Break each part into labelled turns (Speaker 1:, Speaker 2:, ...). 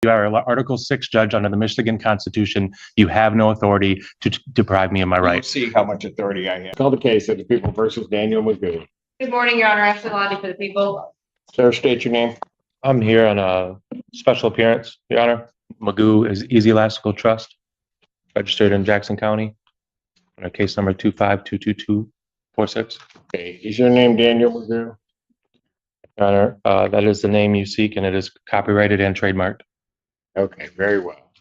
Speaker 1: You are an Article 6 judge under the Michigan Constitution. You have no authority to deprive me of my rights.
Speaker 2: See how much authority I have. Call the case of the people versus Daniel Magoo.
Speaker 3: Good morning, Your Honor. Ashley Lottie for the people.
Speaker 2: Sir, state your name.
Speaker 1: I'm here on a special appearance, Your Honor. Magoo is Easy Elastical Trust, registered in Jackson County, on case number 2522246.
Speaker 2: Okay, is your name Daniel Magoo?
Speaker 1: Your Honor, that is the name you seek, and it is copyrighted and trademarked.
Speaker 2: Okay, very well.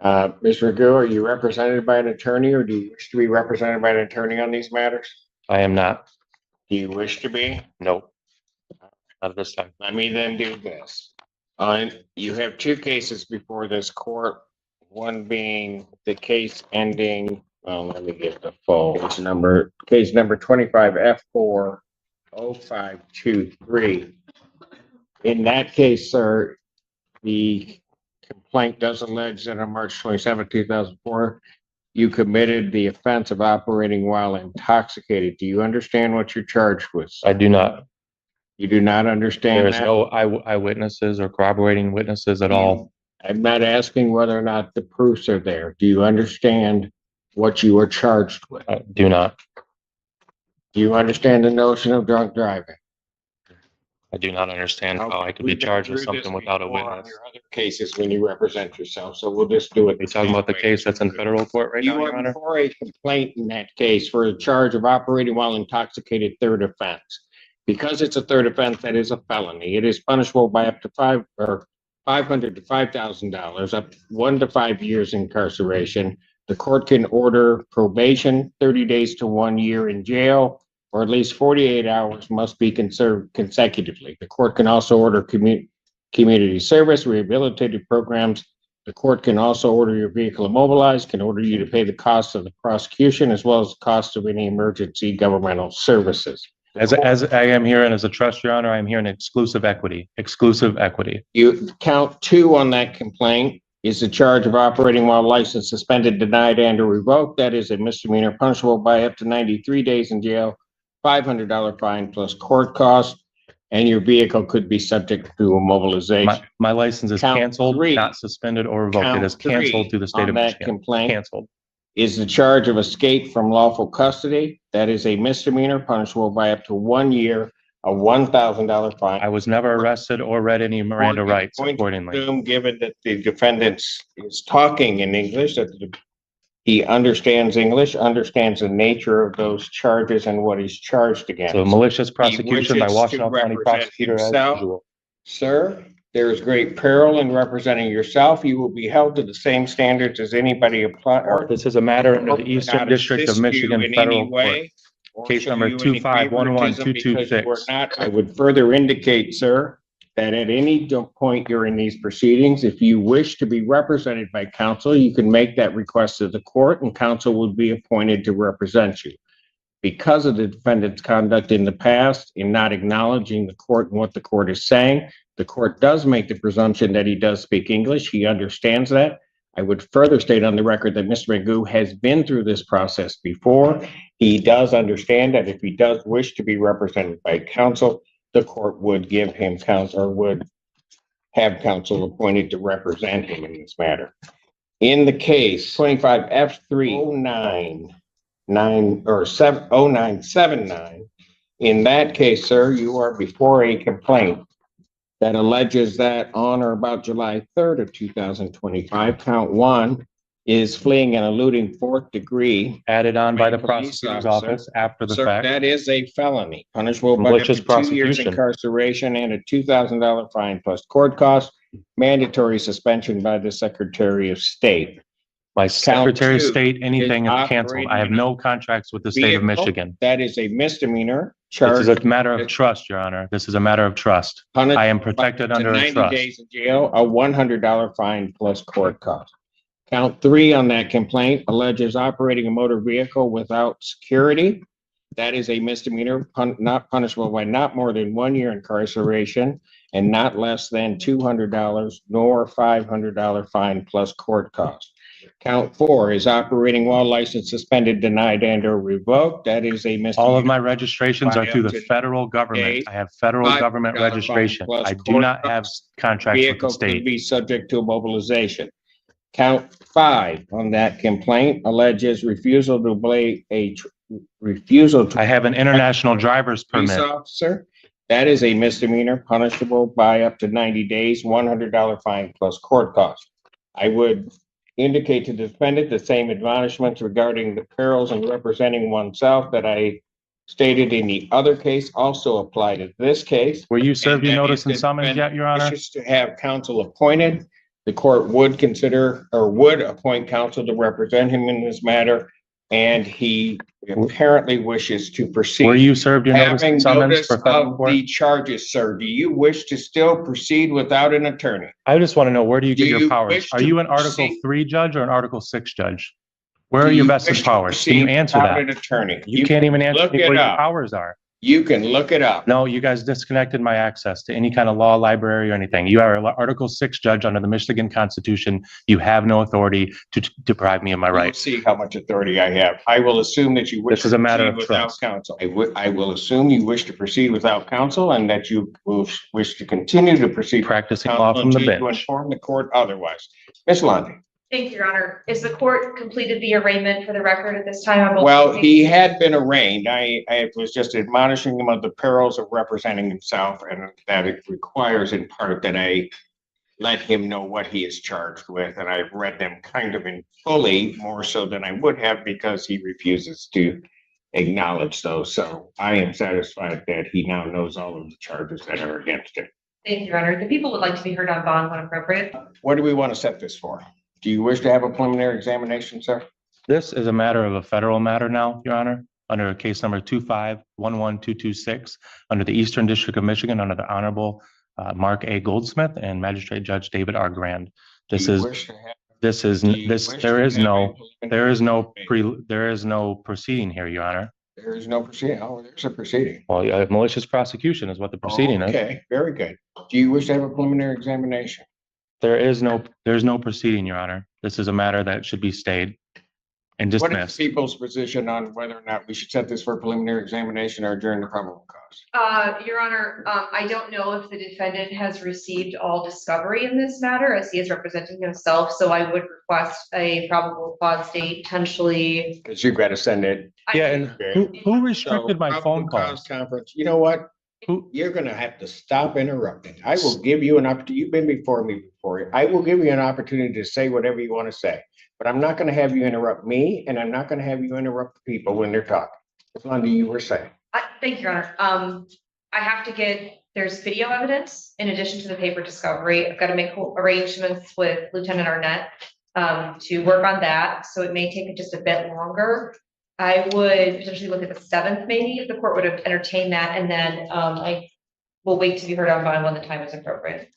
Speaker 2: Mr. Magoo, are you represented by an attorney, or do you wish to be represented by an attorney on these matters?
Speaker 1: I am not.
Speaker 2: Do you wish to be?
Speaker 1: No. Not at this time.
Speaker 2: Let me then do this. You have two cases before this court, one being the case ending, let me get the full number, case number 25F40523. In that case, sir, the complaint does allege that on March 27, 2004, you committed the offense of operating while intoxicated. Do you understand what you're charged with?
Speaker 1: I do not.
Speaker 2: You do not understand
Speaker 1: There is
Speaker 2: that?
Speaker 1: no eyewitnesses or corroborating witnesses at all.
Speaker 2: I'm not asking whether or not the proofs are there. Do you understand what you are charged with?
Speaker 1: I do not.
Speaker 2: Do you understand the notion of drunk driving?
Speaker 1: I do not understand how I could be
Speaker 2: We've been
Speaker 1: charged with
Speaker 2: through this
Speaker 1: something without a
Speaker 2: before on
Speaker 1: witness.
Speaker 2: your other cases when you represent yourself, so we'll just do it.
Speaker 1: Are you talking about the case that's in federal court right now,
Speaker 2: You
Speaker 1: Your
Speaker 2: are
Speaker 1: Honor?
Speaker 2: before a complaint in that case for a charge of operating while intoxicated, third offense. Because it's a third offense, that is a felony. It is punishable by up to $500 to $5,000, up to 1 to 5 years incarceration. The court can order probation, 30 days to 1 year in jail, or at least 48 hours must be conserved consecutively. The court can also order community service, rehabilitative programs. The court can also order your vehicle immobilized, can order you to pay the cost of the prosecution, as well as the cost of any emergency governmental services.
Speaker 1: As I am here and as a trust, Your Honor, I am here in exclusive equity.
Speaker 2: You count 2 on that complaint is the charge of operating while license suspended, denied, and or revoked. That is a misdemeanor punishable by up to 93 days in jail, $500 fine plus court costs, and your vehicle could be subject to immobilization.
Speaker 1: My license is
Speaker 2: Count
Speaker 1: canceled,
Speaker 2: 3.
Speaker 1: not suspended or revoked. It is
Speaker 2: Count 3
Speaker 1: canceled through the state
Speaker 2: on
Speaker 1: of
Speaker 2: that
Speaker 1: Michigan.
Speaker 2: complaint
Speaker 1: Canceled.
Speaker 2: is the charge of escape from lawful custody. That is a misdemeanor punishable by up to 1 year, a $1,000 fine.
Speaker 1: I was never arrested or read any Miranda rights accordingly.
Speaker 2: Given that the defendant is talking in English, that he understands English, understands the nature of those charges and what he's charged against.
Speaker 1: So malicious prosecution by
Speaker 2: wishes
Speaker 1: Washington
Speaker 2: to
Speaker 1: County
Speaker 2: represent
Speaker 1: prosecutor as
Speaker 2: himself.
Speaker 1: usual.
Speaker 2: Sir, there is great peril in representing yourself. You will be held to the same standards as anybody apply.
Speaker 1: This is a matter under the Eastern District of Michigan Federal Court. Case number 2511226.
Speaker 2: I would further indicate, sir, that at any point during these proceedings, if you wish to be represented by counsel, you can make that request to the court and counsel will be appointed to represent you. Because of the defendant's conduct in the past in not acknowledging the court and what the court is saying, the court does make the presumption that he does speak English. He understands that. I would further state on the record that Mr. Magoo has been through this process before. He does understand that if he does wish to be represented by counsel, the court would give him counsel or would have counsel appointed to represent him in this matter. In the case 25F30979, in that case, sir, you are before a complaint that alleges that on or about July 3rd of 2025, count 1 is fleeing and eluding 4th degree.
Speaker 1: Added on by the prosecutor's office after the
Speaker 2: Sir,
Speaker 1: fact.
Speaker 2: that is a felony, punishable by up to
Speaker 1: Malicious
Speaker 2: 2 years
Speaker 1: prosecution.
Speaker 2: incarceration and a $2,000 fine plus court costs, mandatory suspension by the Secretary of State.
Speaker 1: My Secretary of
Speaker 2: 2
Speaker 1: State, anything
Speaker 2: is
Speaker 1: is canceled. I have no contracts with the state of
Speaker 2: vehicle.
Speaker 1: Michigan.
Speaker 2: That is a misdemeanor
Speaker 1: This
Speaker 2: charge.
Speaker 1: is a matter of trust, Your Honor. This is a matter of trust. I am protected under a
Speaker 2: 90
Speaker 1: trust.
Speaker 2: days in jail, a $100 fine plus court cost. Count 3 on that complaint alleges operating a motor vehicle without security. That is a misdemeanor, not punishable by not more than 1 year incarceration and not less than $200 nor $500 fine plus court cost. Count 4 is operating while license suspended, denied, and or revoked. That is a misdemeanor.
Speaker 1: All of my registrations are through the
Speaker 2: Violation.
Speaker 1: federal government. I have federal
Speaker 2: $500
Speaker 1: government
Speaker 2: fine
Speaker 1: registration.
Speaker 2: plus
Speaker 1: I do
Speaker 2: court
Speaker 1: not have
Speaker 2: costs.
Speaker 1: contracts with the
Speaker 2: Vehicle could
Speaker 1: state.
Speaker 2: be subject to mobilization. Count 5 on that complaint alleges refusal to obey refusal to
Speaker 1: I have an international driver's
Speaker 2: police
Speaker 1: permit.
Speaker 2: officer. That is a misdemeanor punishable by up to 90 days, $100 fine plus court costs. I would indicate to the defendant the same admonishments regarding the perils in representing oneself that I stated in the other case also apply to this case.
Speaker 1: Were you served your
Speaker 2: And that
Speaker 1: notice
Speaker 2: if
Speaker 1: and
Speaker 2: the
Speaker 1: summons yet, Your Honor?
Speaker 2: wishes to have counsel appointed, the court would consider or would appoint counsel to represent him in this matter. And he apparently wishes to proceed.
Speaker 1: Were you served your notice
Speaker 2: Having
Speaker 1: and summons
Speaker 2: notice
Speaker 1: for federal
Speaker 2: of
Speaker 1: court?
Speaker 2: the charges, sir, do you wish to still proceed without an attorney?
Speaker 1: I just want to know, where do you get
Speaker 2: Do
Speaker 1: your
Speaker 2: you
Speaker 1: powers?
Speaker 2: wish
Speaker 1: Are
Speaker 2: to
Speaker 1: you an Article
Speaker 2: proceed?
Speaker 1: 3 judge or an Article 6 judge? Where
Speaker 2: Do
Speaker 1: are your
Speaker 2: you
Speaker 1: vested
Speaker 2: wish to
Speaker 1: powers? Can you
Speaker 2: proceed
Speaker 1: answer
Speaker 2: without
Speaker 1: that?
Speaker 2: an attorney?
Speaker 1: You can't even answer
Speaker 2: look
Speaker 1: me
Speaker 2: it
Speaker 1: what your
Speaker 2: up.
Speaker 1: powers are.
Speaker 2: You can look it up.
Speaker 1: No, you guys disconnected my access to any kind of law library or anything. You are an Article 6 judge under the Michigan Constitution. You have no authority to deprive me of my
Speaker 2: We'll
Speaker 1: rights.
Speaker 2: see how much authority I have. I will assume that you wish
Speaker 1: This is
Speaker 2: to
Speaker 1: a matter
Speaker 2: proceed
Speaker 1: of
Speaker 2: without
Speaker 1: trust.
Speaker 2: counsel. I will assume you wish to proceed without counsel and that you will wish to continue to proceed.
Speaker 1: Practicing law from the
Speaker 2: until you
Speaker 1: bench.
Speaker 2: inform the court otherwise. Ms. Lundy.
Speaker 3: Thank you, Your Honor. Is the court completed the arraignment for the record at this time? on both
Speaker 2: Well,
Speaker 3: cases?
Speaker 2: he had been arraigned. I was just admonishing him of the perils of representing himself and that it requires in part that I let him know what he is charged with. And I've read them kind of in fully, more so than I would have because he refuses to acknowledge those. So I am satisfied that he now knows all of the charges that are against him.
Speaker 3: Thank you, Your Honor. The people would like to be heard on bond when appropriate.
Speaker 2: What do we want to set this for? Do you wish to have a preliminary examination, sir?
Speaker 1: This is a matter of a federal matter now, Your Honor, under case number 2511226, under the Eastern District of Michigan, under the Honorable Mark A. Goldsmith and Magistrate Judge David R. Grand. There is no proceeding here, Your Honor.
Speaker 2: There is no proceeding. Oh, there's a proceeding.
Speaker 1: Well, malicious prosecution is what the proceeding is.
Speaker 2: Okay, very good. Do you wish to have a preliminary examination?
Speaker 1: There's no proceeding, Your Honor. This is a matter that should be stayed and
Speaker 2: What is
Speaker 1: dismissed.
Speaker 2: the people's position on whether or not we should set this for a preliminary examination or adjourn the probable cause?
Speaker 3: Your Honor, I don't know if the defendant has received all discovery in this matter as he is representing himself, so I would request a probable cause date potentially.
Speaker 2: Because you've got to send it.
Speaker 1: Yeah, and who restricted my phone
Speaker 2: Probable cause
Speaker 1: calls?
Speaker 2: Conference, you know what?
Speaker 1: Who,
Speaker 2: You're gonna have to stop interrupting. I will give you an opportunity. You've been before me before. I will give you an opportunity to say whatever you want to say. But I'm not gonna have you interrupt me and I'm not gonna have you interrupt the people when they're talking. As long as you were saying.
Speaker 3: Thank you, Your Honor. I have to there's video evidence in addition to the paper discovery. I've got to make arrangements with Lieutenant Arnett to work on that. So it may take just a bit longer. I would potentially look at the 7th, maybe, if the court would have entertained that. And then I will wait to be heard on bond when the time is appropriate.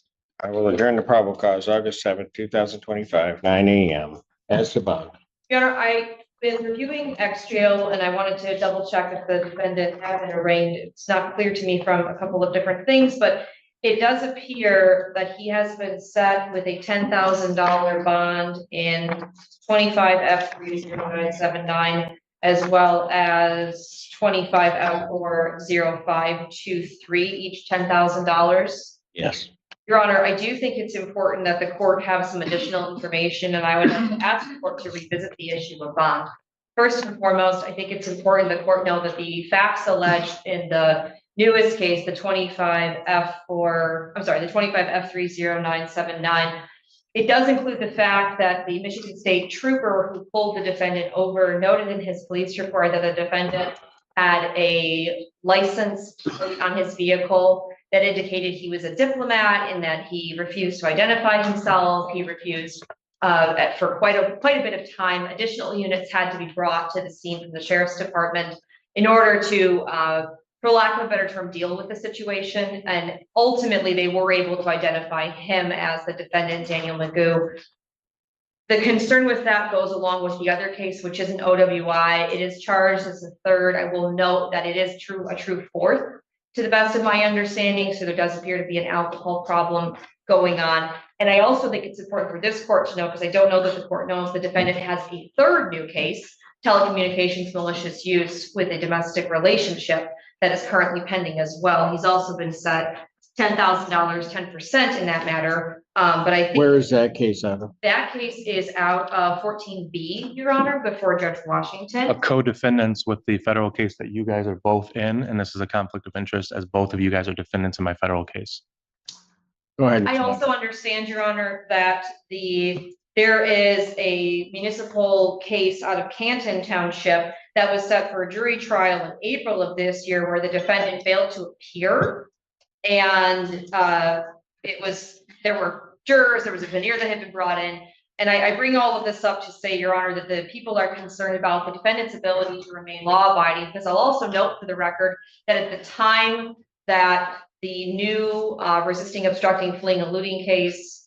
Speaker 2: I will adjourn the probable cause August 7th, 2025, 9 a.m. as to bond.
Speaker 3: Your Honor, I've been reviewing ex-jail and I wanted to double check if the defendant had been arraigned. It's not clear to me from a couple of different things, but it does appear that he has been set with a $10,000 bond in 25F30979, as well as 25F40523, each $10,000.
Speaker 2: Yes.
Speaker 3: Your Honor, I do think it's important that the court have some additional information, and I would like to ask the court to revisit the issue of bond. First and foremost, I think it's important the court know that the facts alleged in the newest case, the 25F30979, it does include the fact that the Michigan State trooper who pulled the defendant over noted in his police report that the defendant had a license plate on his vehicle that indicated he was a diplomat and that he refused to identify himself. He refused for quite a bit of time. Additional units had to be brought to the scene from the sheriff's department in order to, for lack of a better term, deal with the situation. And ultimately, they were able to identify him as the defendant, Daniel Magoo. The concern with that goes along with the other case, which is an OWI. It is charged as a third. I will note that it is a true fourth, to the best of my understanding. So there does appear to be an alcohol problem going on. And I also think it's important for this court to know, because I don't know that the court knows, the defendant has a third new case, telecommunications malicious use with a domestic relationship, that is currently pending as well. He's also been set $10,000, 10% in that matter. But I think
Speaker 2: Where is that case out of?
Speaker 3: that case is out of 14B, Your Honor, before Judge Washington.
Speaker 1: A co-defendants with the federal case that you guys are both in, and this is a conflict of interest as both of you guys are defendants in my federal case.
Speaker 2: Go ahead.
Speaker 3: I also understand, Your Honor, that there is a municipal case out of Canton Township that was set for a jury trial in April of this year, where the defendant failed to appear. And there were jurors, there was a veneer that had been brought in. And I bring all of this up to say, Your Honor, that the people are concerned about the defendant's ability to remain law-abiding, because I'll also note for the record that at the time that the new resisting, obstructing, fleeing, eluding case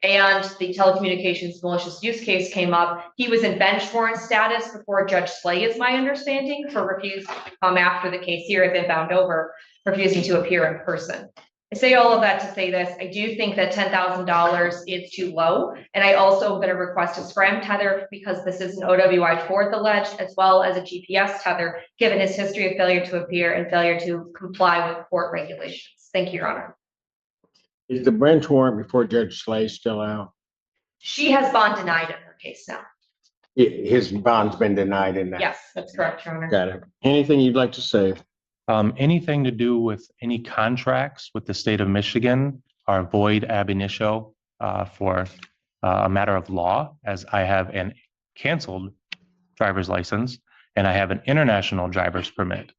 Speaker 3: and the telecommunications malicious use case came up, he was in bench warrant status before Judge Slay, is my understanding, for refusing to come after the case here had been bound over, refusing to appear in person. I say all of that to say this: I do think that $10,000 is too low. And I also am going to request a scram tether, because this is an OWI 4th alleged, as well as a GPS tether, given his history of failure to appear and failure to comply with court regulations. Thank you, Your Honor.
Speaker 2: Is the bench warrant before Judge Slay still out?
Speaker 3: She has bond denied in her case now.
Speaker 2: His bond's been denied in that.
Speaker 3: Yes, that's correct, Your Honor.
Speaker 2: Got it. Anything you'd like to say?
Speaker 1: Anything to do with any contracts with the state of Michigan are void ab initio for a matter of law, as I have an canceled driver's license and I have an international driver's permit.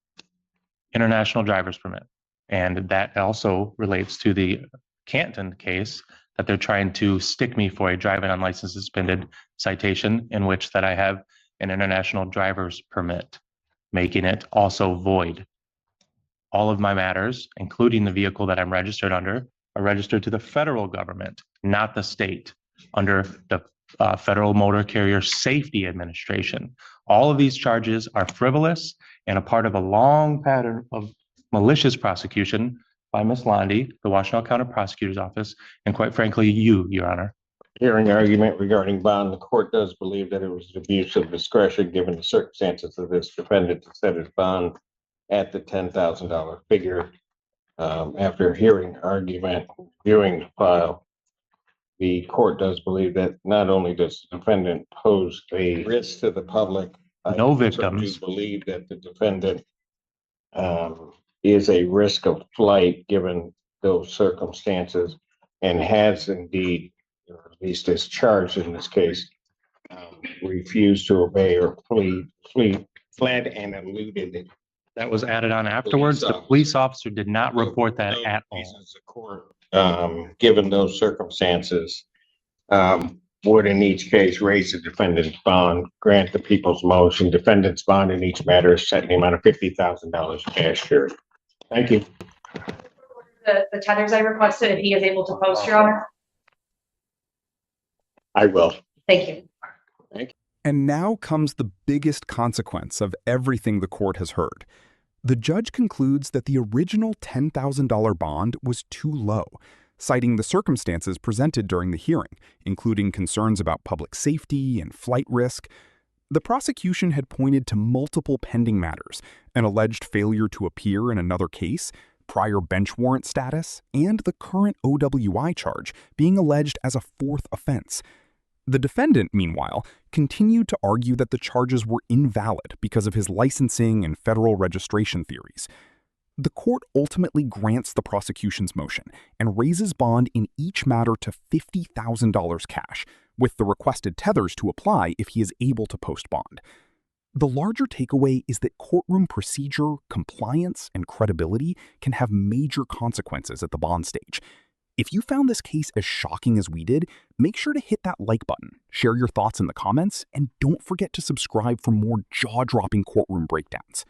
Speaker 1: And that also relates to the Canton case that they're trying to stick me for a driving unlicensed suspended citation, in which that I have an international driver's permit, making it also void. All of my matters, including the vehicle that I'm registered under, are registered to the federal government, not the state, under the Federal Motor Carrier Safety Administration. All of these charges are frivolous and a part of a long pattern of malicious prosecution by Ms. Londy, the Washtenaw County Prosecutor's Office, and quite frankly, you, Your Honor.
Speaker 2: Hearing argument regarding bond, the court does believe that it was an abuse of discretion, given the circumstances of this defendant, to set his bond at the $10,000 figure. After hearing argument, viewing the file, the court does believe that not only does the defendant pose a risk to the public,
Speaker 1: No
Speaker 2: I
Speaker 1: victims.
Speaker 2: do believe that the defendant is a risk of flight given those circumstances, and has indeed, or at least is charged in this case, refused to obey or fled and eluded.
Speaker 1: That was added on afterwards. The police officer did not report that at all.
Speaker 2: The court, given those circumstances, would in each case raise the defendant's bond, grant the people's motion. Defendant's bond in each matter is set in the amount of $50,000 cash here. Thank you.
Speaker 3: The tethers I requested, if he is able to post, Your Honor.
Speaker 2: I will.
Speaker 3: Thank you.
Speaker 4: And now comes the biggest consequence of everything the court has heard. The judge concludes that the original $10,000 bond was too low, citing the circumstances presented during the hearing, including concerns about public safety and flight risk. The prosecution had pointed to multiple pending matters, an alleged failure to appear in another case, prior bench warrant status, and the current OWI charge being alleged as a fourth offense. The defendant, meanwhile, continued to argue that the charges were invalid because of his licensing and federal registration theories. The court ultimately grants the prosecution's motion and raises bond in each matter to $50,000 cash, with the requested tethers to apply if he is able to post bond. The larger takeaway is that courtroom procedure, compliance, and credibility can have major consequences at the bond stage. If you found this case as shocking as we did, make sure to hit that like button, share your thoughts in the comments, and don't forget to subscribe for more jaw-dropping courtroom breakdowns.